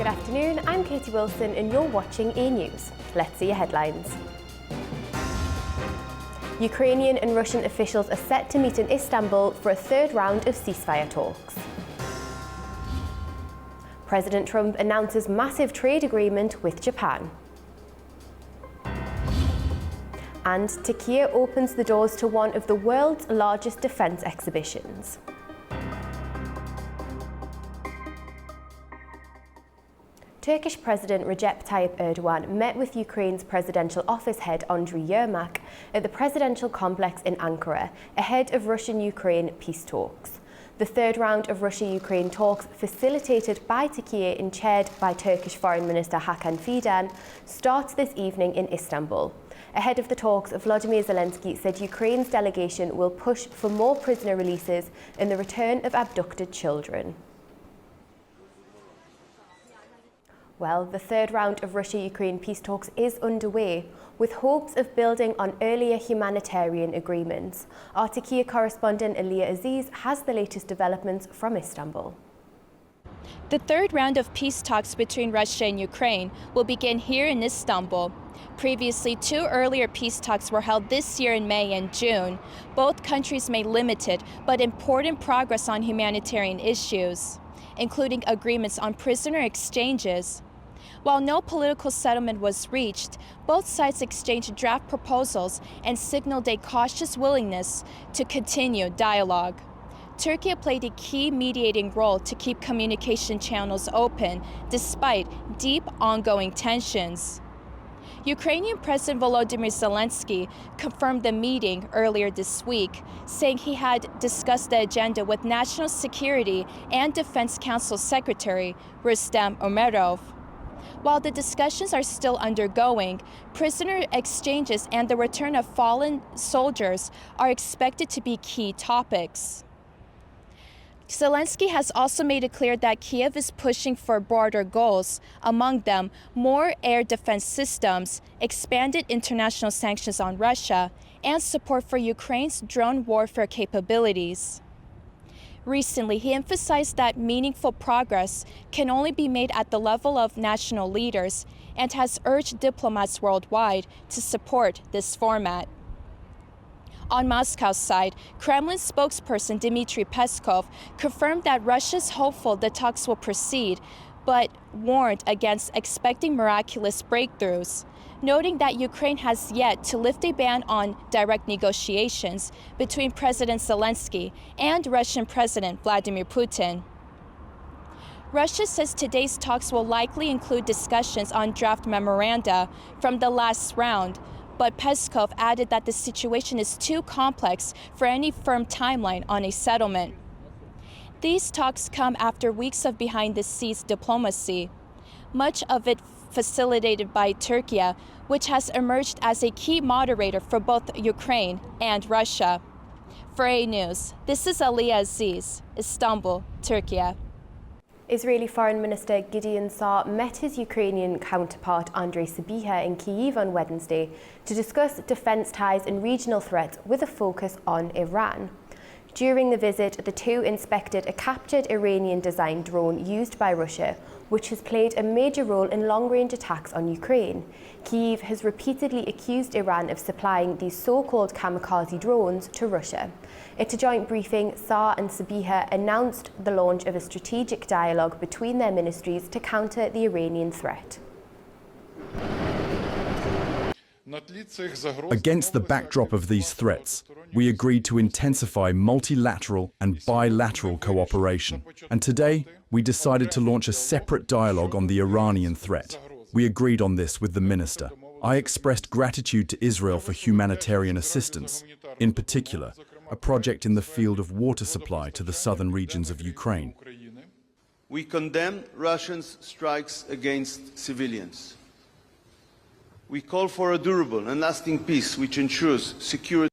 Good afternoon, I'm Katie Wilson and you're watching AnewZ. Let's see your headlines. Ukrainian and Russian officials are set to meet in Istanbul for a third round of ceasefire talks. President Trump announces massive trade agreement with Japan. And Turkey opens the doors to one of the world's largest defence exhibitions. Turkish President Recep Tayyip Erdogan met with Ukraine's presidential office head Andriy Yermak at the presidential complex in Ankara ahead of Russian-Ukraine peace talks. The third round of Russia-Ukraine talks, facilitated by Turkey and chaired by Turkish Foreign Minister Hakan Fidan, starts this evening in Istanbul. Ahead of the talks, Volodymyr Zelensky said Ukraine's delegation will push for more prisoner releases and the return of abducted children. Well, the third round of Russia-Ukraine peace talks is underway, with hopes of building on earlier humanitarian agreements. Our Turkey correspondent AnewZ has the latest developments from Istanbul. The third round of peace talks between Russia and Ukraine will begin here in Istanbul. Previously, two earlier peace talks were held this year in May and June. Both countries made limited but important progress on humanitarian issues, including agreements on prisoner exchanges. While no political settlement was reached, both sides exchanged draft proposals and signaled a cautious willingness to continue dialogue. Turkey played a key mediating role to keep communication channels open, despite deep ongoing tensions. Ukrainian President Volodymyr Zelensky confirmed the meeting earlier this week, saying he had discussed the agenda with National Security and Defense Council Secretary Rustem Umerov. While the discussions are still undergoing, prisoner exchanges and the return of fallen soldiers are expected to be key topics. Zelensky has also made it clear that Kiev is pushing for broader goals, among them more air defense systems, expanded international sanctions on Russia, and support for Ukraine's drone warfare capabilities. Recently, he emphasized that meaningful progress can only be made at the level of national leaders and has urged diplomats worldwide to support this format. On Moscow's side, Kremlin spokesperson Dmitry Peskov confirmed that Russia is hopeful the talks will proceed, but warned against expecting miraculous breakthroughs, noting that Ukraine has yet to lift a ban on direct negotiations between President Zelensky and Russian President Vladimir Putin. Russia says today's talks will likely include discussions on draft memoranda from the last round, but Peskov added that the situation is too complex for any firm timeline on a settlement. These talks come after weeks of behind-the-scenes diplomacy, much of it facilitated by Turkey, which has emerged as a key moderator for both Ukraine and Russia. For AnewZ, this is AnewZ, Istanbul, Turkey. Israeli Foreign Minister Gideon Saar met his Ukrainian counterpart Andrei Sybiha in Kyiv on Wednesday to discuss defence ties and regional threats with a focus on Iran. During the visit, the two inspected a captured Iranian-designed drone used by Russia, which has played a major role in long-range attacks on Ukraine. Kyiv has repeatedly accused Iran of supplying these so-called kamikaze drones to Russia. At a joint briefing, Saar and Sybiha announced the launch of a strategic dialogue between their ministries to counter the Iranian threat. Against the backdrop of these threats, we agreed to intensify multilateral and bilateral cooperation. And today, we decided to launch a separate dialogue on the Iranian threat. We agreed on this with the minister. I expressed gratitude to Israel for humanitarian assistance, in particular, a project in the field of water supply to the southern regions of Ukraine. We condemn Russia's strikes against civilians. We call for a durable and lasting peace which ensures security.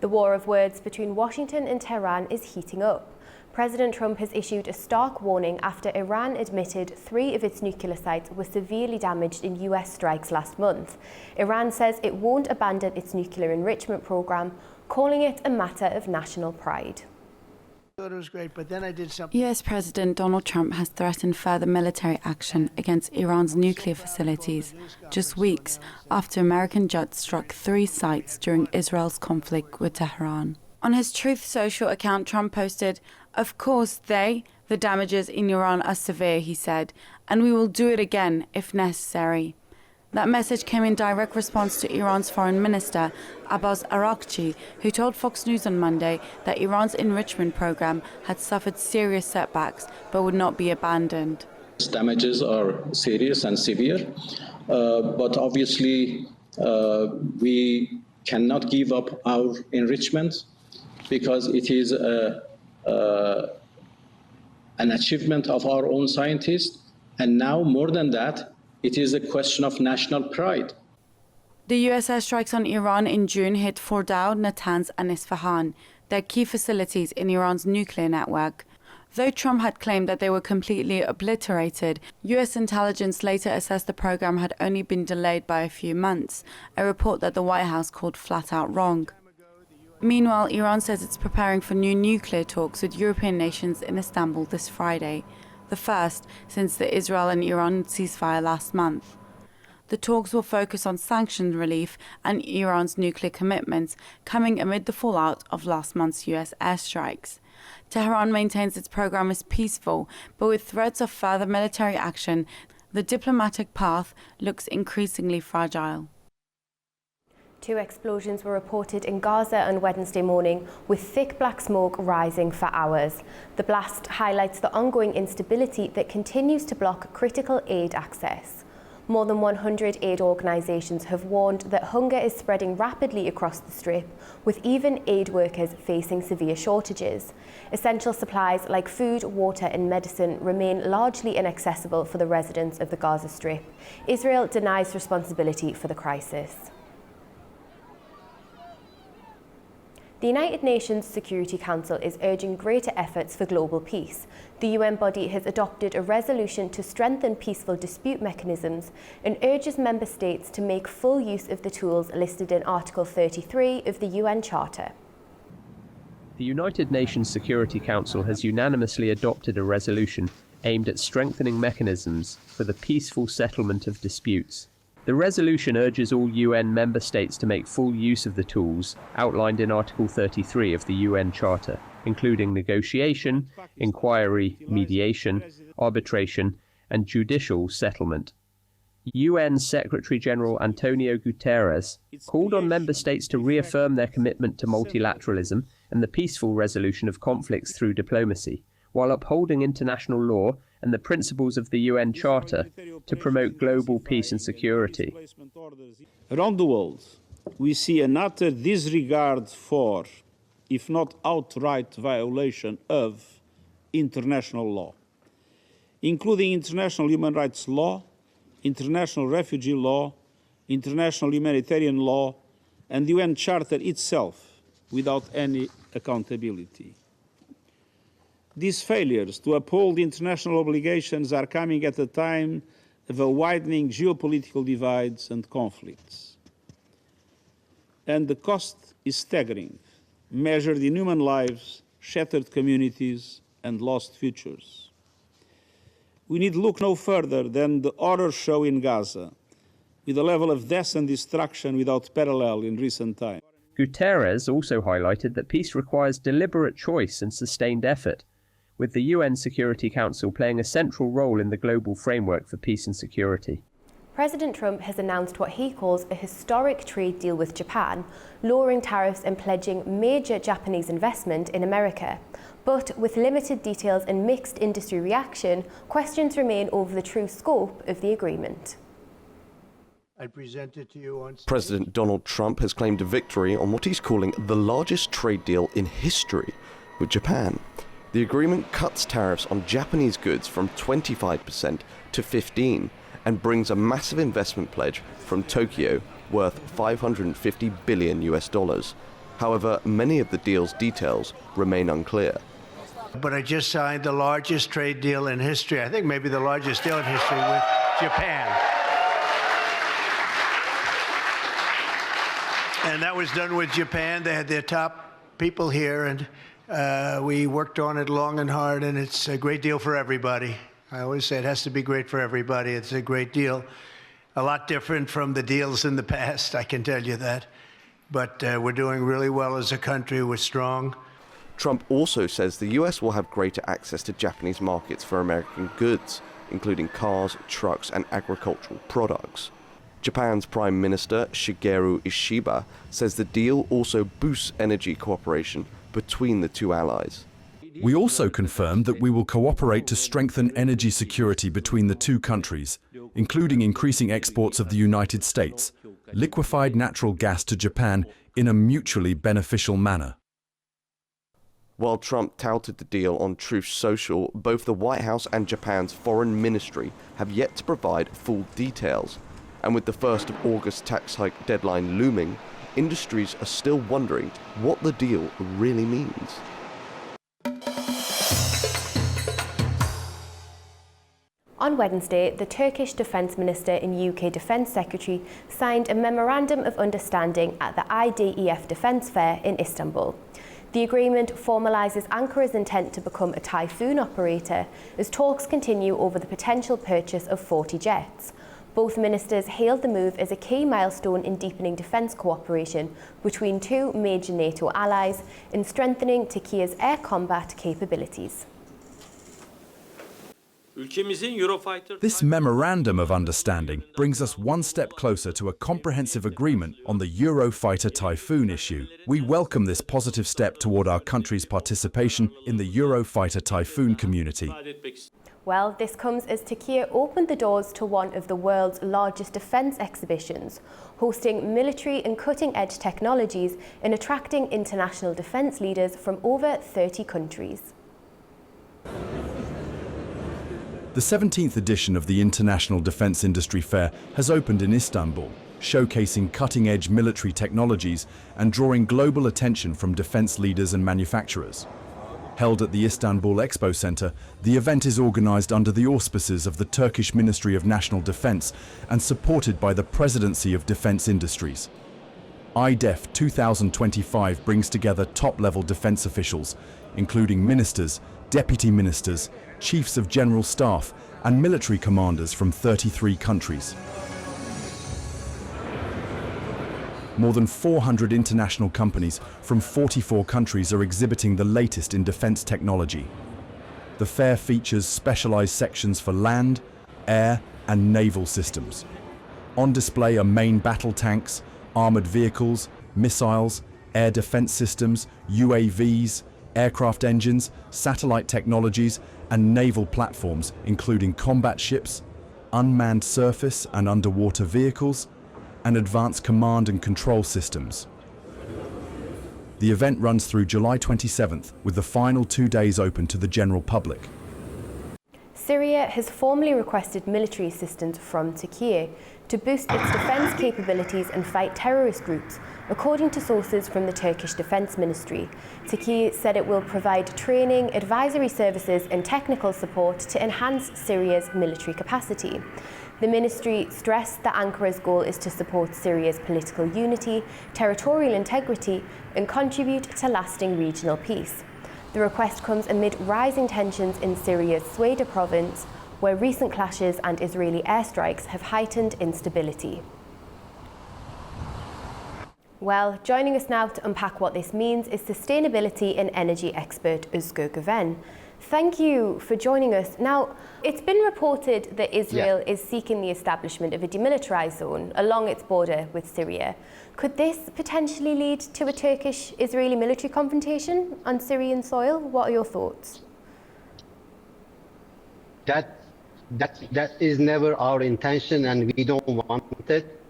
The war of words between Washington and Tehran is heating up. President Trump has issued a stark warning after Iran admitted 3 of its nuclear sites were severely damaged in US strikes last month. Iran says it won't abandon its nuclear enrichment program, calling it a matter of national pride. thought it was great, but then I did something. US President Donald Trump has threatened further military action against Iran's nuclear facilities, just weeks after American jets struck 3 sites during Israel's conflict with Tehran. On his Truth Social account, Trump posted, "Of course the damages in Iran are severe," he said, "and we will do it again if necessary." That message came in direct response to Iran's foreign minister, Abbas Araghchi, who told Fox News on Monday that Iran's enrichment program had suffered serious setbacks but would not be abandoned. Damages are serious and severe, but obviously we cannot give up our enrichment because it is an achievement of our own scientists, and now more than that, it is a question of national pride. The US airstrikes on Iran in June hit Fordow, Natanz and Isfahan, their key facilities in Iran's nuclear network. Though Trump had claimed that they were completely obliterated, US intelligence later assessed the program had only been delayed by a few months, a report that the White House called flat out wrong. Meanwhile, Iran says it's preparing for new nuclear talks with European nations in Istanbul this Friday, the first since the Israel and Iran ceasefire last month. The talks will focus on sanctions relief and Iran's nuclear commitments, coming amid the fallout of last month's US airstrikes. Tehran maintains its program is peaceful, but with threats of further military action, the diplomatic path looks increasingly fragile. 2 explosions were reported in Gaza on Wednesday morning, with thick black smoke rising for hours. The blast highlights the ongoing instability that continues to block critical aid access. More than 100 aid organisations have warned that hunger is spreading rapidly across the Strip, with even aid workers facing severe shortages. Essential supplies like food, water and medicine remain largely inaccessible for the residents of the Gaza Strip. Israel denies responsibility for the crisis. The United Nations Security Council is urging greater efforts for global peace. The UN body has adopted a resolution to strengthen peaceful dispute mechanisms and urges member states to make full use of the tools listed in Article 33 of the UN Charter. The United Nations Security Council has unanimously adopted a resolution aimed at strengthening mechanisms for the peaceful settlement of disputes. The resolution urges all UN member states to make full use of the tools outlined in Article 33 of the UN Charter, including negotiation, inquiry, mediation, arbitration, and judicial settlement. UN Secretary-General Antonio Guterres called on member states to reaffirm their commitment to multilateralism and the peaceful resolution of conflicts through diplomacy, while upholding international law and the principles of the UN Charter to promote global peace and security. Around the world, we see an utter disregard for, if not outright violation of, international law, including international human rights law, international refugee law, international humanitarian law, and the UN Charter itself, without any accountability. These failures to uphold international obligations are coming at a time of a widening geopolitical divides and conflicts. And the cost is staggering, measured in human lives, shattered communities, and lost futures. We need look no further than the horror show in Gaza, with a level of death and destruction without parallel in recent times. Guterres also highlighted that peace requires deliberate choice and sustained effort, with the UN Security Council playing a central role in the global framework for peace and security. President Trump has announced what he calls a historic trade deal with Japan, lowering tariffs and pledging major Japanese investment in America. But with limited details and mixed industry reaction, questions remain over the true scope of the agreement. President Donald Trump has claimed a victory on what he's calling the largest trade deal in history with Japan. The agreement cuts tariffs on Japanese goods from 25% to 15% and brings a massive investment pledge from Tokyo worth $550 billion US. However, many of the deal's details remain unclear. But I just signed the largest trade deal in history, I think maybe the largest deal in history, with Japan. And that was done with Japan. They had their top people here, and We worked on it long and hard, and it's a great deal for everybody. I always say it has to be great for everybody. It's a great deal. A lot different from the deals in the past, I can tell you that. But we're doing really well as a country. We're strong. Trump also says the US will have greater access to Japanese markets for American goods, including cars, trucks, and agricultural products. Japan's Prime Minister Shigeru Ishiba says the deal also boosts energy cooperation between the two allies. We also confirmed that we will cooperate to strengthen energy security between the two countries, including increasing exports of the United States, liquefied natural gas to Japan in a mutually beneficial manner. While Trump touted the deal on Truth Social, both the White House and Japan's foreign ministry have yet to provide full details. And with the 1st of August tax hike deadline looming, industries are still wondering what the deal really means. On Wednesday, the Turkish Defence Minister and UK Defence Secretary signed a Memorandum of Understanding at the IDEF Defence Fair in Istanbul. The agreement formalises Ankara's intent to become a Typhoon operator as talks continue over the potential purchase of 40 jets. Both ministers hailed the move as a key milestone in deepening defence cooperation between two major NATO allies and strengthening Turkey's air combat capabilities. This Memorandum of Understanding brings us one step closer to a comprehensive agreement on the Eurofighter Typhoon issue. We welcome this positive step toward our country's participation in the Eurofighter Typhoon community. Well, this comes as Turkey opened the doors to one of the world's largest defence exhibitions, hosting military and cutting-edge technologies and attracting international defence leaders from over 30 countries. The 17th edition of the International Defence Industry Fair has opened in Istanbul, showcasing cutting-edge military technologies and drawing global attention from defence leaders and manufacturers. Held at the Istanbul Expo Centre, the event is organised under the auspices of the Turkish Ministry of National Defence and supported by the Presidency of Defence Industries. IDEF 2025 brings together top-level defence officials, including ministers, deputy ministers, chiefs of general staff and military commanders from 33 countries. More than 400 international companies from 44 countries are exhibiting the latest in defence technology. The fair features specialised sections for land, air and naval systems. On display are main battle tanks, armoured vehicles, missiles, air defence systems, UAVs, aircraft engines, satellite technologies and naval platforms including combat ships, unmanned surface and underwater vehicles, and advanced command and control systems. The event runs through July 27th, with the final 2 days open to the general public. Syria has formally requested military assistance from Turkey to boost its defence capabilities and fight terrorist groups, according to sources from the Turkish Defence Ministry. Turkey said it will provide training, advisory services and technical support to enhance Syria's military capacity. The ministry stressed that Ankara's goal is to support Syria's political unity, territorial integrity and contribute to lasting regional peace. The request comes amid rising tensions in Syria's Sweda province, where recent clashes and Israeli airstrikes have heightened instability. Well, joining us now to unpack what this means is sustainability and energy expert Özgür Güven. Thank you for joining us. Now, it's been reported that Israel is seeking the establishment of a demilitarized zone along its border with Syria. Could this potentially lead to a Turkish-Israeli military confrontation on Syrian soil? What are your thoughts? That is never our intention, and we don't want it.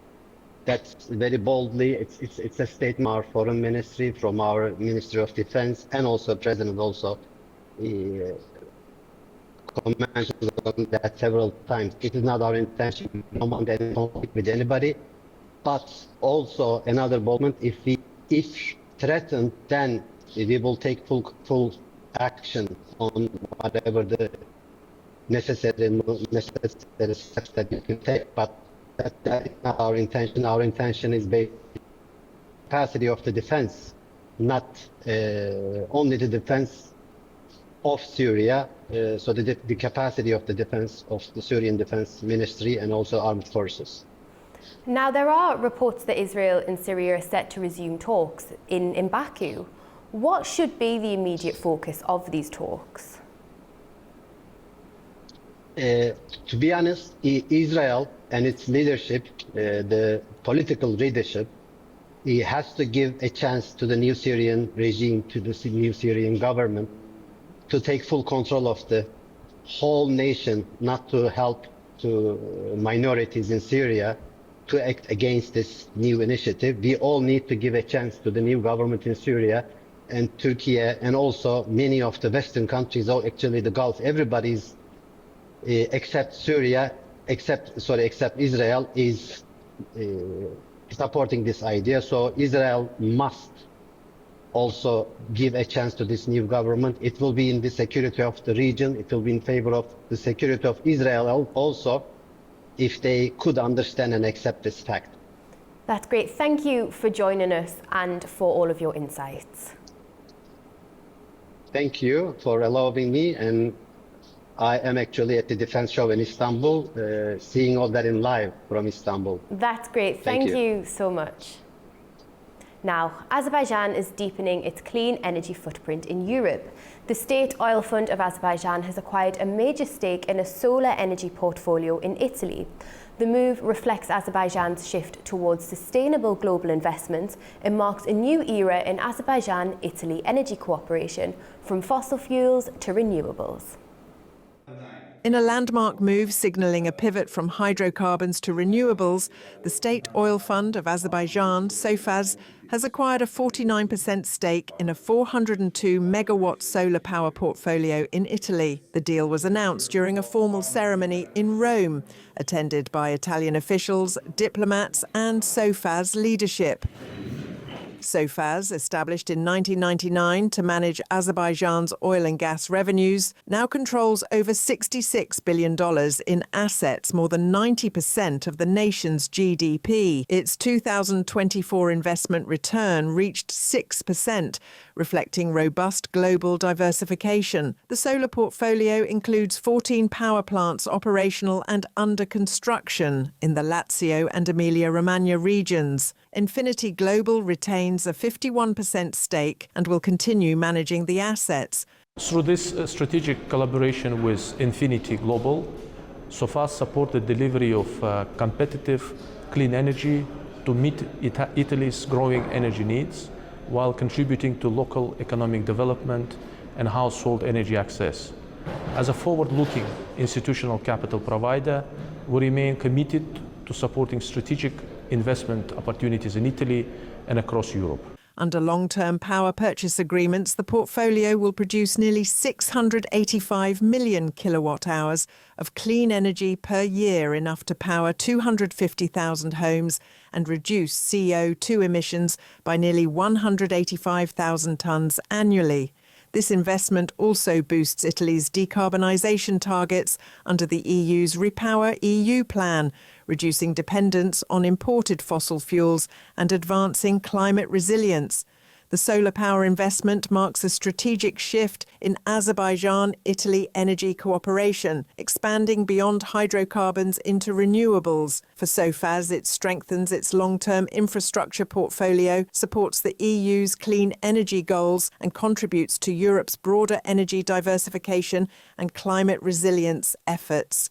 That's very boldly. It's a statement from our foreign ministry, from our Ministry of Defense, and also President also commented on that several times. It is not our intention. We don't want any conflict with anybody. But also another boldment: if threatened, then we will take full action on whatever the necessary steps that we can take. But that is not our intention. Our intention is based on the capacity of the defense not only the defense of Syria, so the capacity of the defense of the Syrian Defense Ministry and also armed forces. Now, there are reports that Israel and Syria are set to resume talks in Baku. What should be the immediate focus of these talks? To be honest, Israel and its leadership, the political leadership, it has to give a chance to the new Syrian regime, to the new Syrian government, to take full control of the whole nation, not to help to minorities in Syria to act against this new initiative. We all need to give a chance to the new government in Syria and Turkey and also many of the Western countries, or actually the Gulf. Everybody's except Syria, except Israel is supporting this idea. So Israel must also give a chance to this new government. It will be in the security of the region. It will be in favor of the security of Israel also, if they could understand and accept this fact. That's great. Thank you for joining us and for all of your insights. Thank you for allowing me, and I am actually at the defense show in Istanbul, seeing all that in live from Istanbul. That's great. Thank you so much. Now, Azerbaijan is deepening its clean energy footprint in Europe. The State Oil Fund of Azerbaijan has acquired a major stake in a solar energy portfolio in Italy. The move reflects Azerbaijan's shift towards sustainable global investments and marks a new era in Azerbaijan-Italy energy cooperation, from fossil fuels to renewables. In a landmark move signalling a pivot from hydrocarbons to renewables, the State Oil Fund of Azerbaijan, SOFAZ, has acquired a 49% stake in a 402-megawatt solar power portfolio in Italy. The deal was announced during a formal ceremony in Rome, attended by Italian officials, diplomats and SOFAZ leadership. SOFAZ, established in 1999 to manage Azerbaijan's oil and gas revenues, now controls over $66 billion in assets, more than 90% of the nation's GDP. Its 2024 investment return reached 6%, reflecting robust global diversification. The solar portfolio includes 14 power plants operational and under construction in the Lazio and Emilia-Romagna regions. Infinity Global retains a 51% stake and will continue managing the assets. Through this strategic collaboration with Infinity Global, SOFAZ support the delivery of competitive, clean energy to meet Italy's growing energy needs, while contributing to local economic development and household energy access. As a forward-looking institutional capital provider, we remain committed to supporting strategic investment opportunities in Italy and across Europe. Under long-term power purchase agreements, the portfolio will produce nearly 685 million kilowatt-hours of clean energy per year, enough to power 250,000 homes and reduce CO2 emissions by nearly 185,000 tonnes annually. This investment also boosts Italy's decarbonisation targets under the EU's REPowerEU plan, reducing dependence on imported fossil fuels and advancing climate resilience. The solar power investment marks a strategic shift in Azerbaijan-Italy energy cooperation, expanding beyond hydrocarbons into renewables. For SOFAZ, it strengthens its long-term infrastructure portfolio, supports the EU's clean energy goals, and contributes to Europe's broader energy diversification and climate resilience efforts.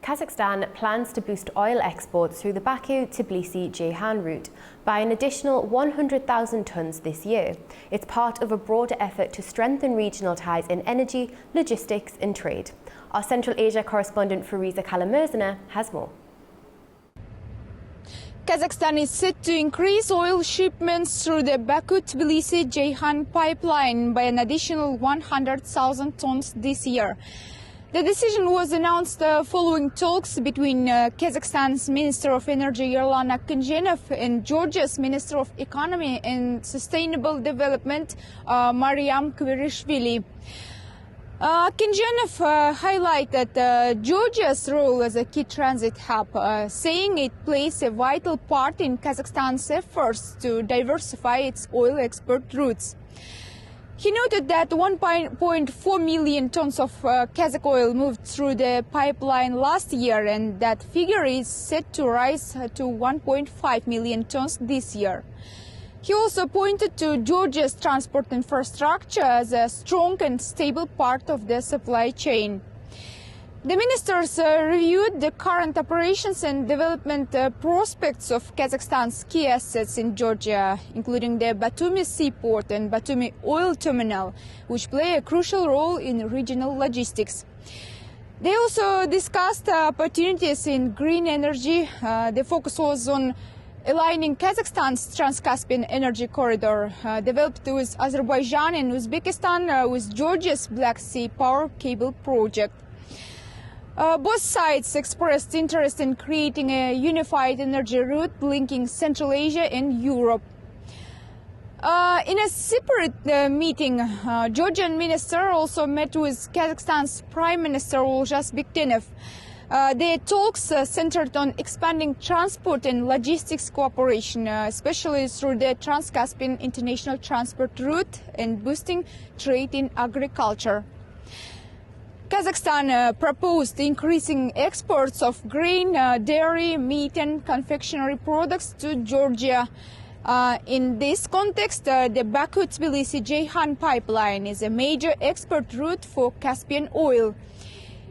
Kazakhstan plans to boost oil exports through the Baku-Tbilisi-Ceyhan route by an additional 100,000 tonnes this year. It's part of a broader effort to strengthen regional ties in energy, logistics and trade. Our Central Asia correspondent Fariza Kalamerzana has more. Kazakhstan is set to increase oil shipments through the Baku-Tbilisi-Ceyhan pipeline by an additional 100,000 tonnes this year. The decision was announced following talks between Kazakhstan's Minister of Energy Yerlan Akhenjanov and Georgia's Minister of Economy and Sustainable Development Maryam Kvirishvili. Kinjanov highlighted Georgia's role as a key transit hub, saying it plays a vital part in Kazakhstan's efforts to diversify its oil export routes. He noted that 1.4 million tons of Kazakh oil moved through the pipeline last year, and that figure is set to rise to 1.5 million tons this year. He also pointed to Georgia's transport infrastructure as a strong and stable part of the supply chain. The ministers reviewed the current operations and development prospects of Kazakhstan's key assets in Georgia, including the Batumi seaport and Batumi oil terminal, which play a crucial role in regional logistics. They also discussed opportunities in green energy. The focus was on aligning Kazakhstan's Trans-Caspian energy corridor, developed with Azerbaijan and Uzbekistan, with Georgia's Black Sea power cable project. Both sides expressed interest in creating a unified energy route linking Central Asia and Europe. In a separate meeting, Georgian minister also met with Kazakhstan's Prime Minister Olzhas Bektenov. Their talks centered on expanding transport and logistics cooperation, especially through the Trans-Caspian international transport route and boosting trade in agriculture. Kazakhstan proposed increasing exports of grain, dairy, meat and confectionery products to Georgia. In this context, the Baku-Tbilisi-Ceyhan pipeline is a major export route for Caspian oil.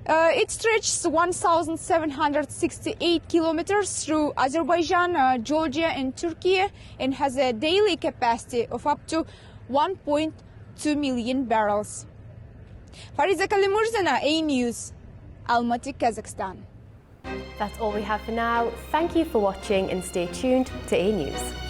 It stretches 1,768 kilometers through Azerbaijan, Georgia and Turkey, and has a daily capacity of up to 1.2 million barrels. Fariza Kalimurzana, AnewZ, Almaty, Kazakhstan. That's all we have for now. Thank you for watching and stay tuned to AnewZ.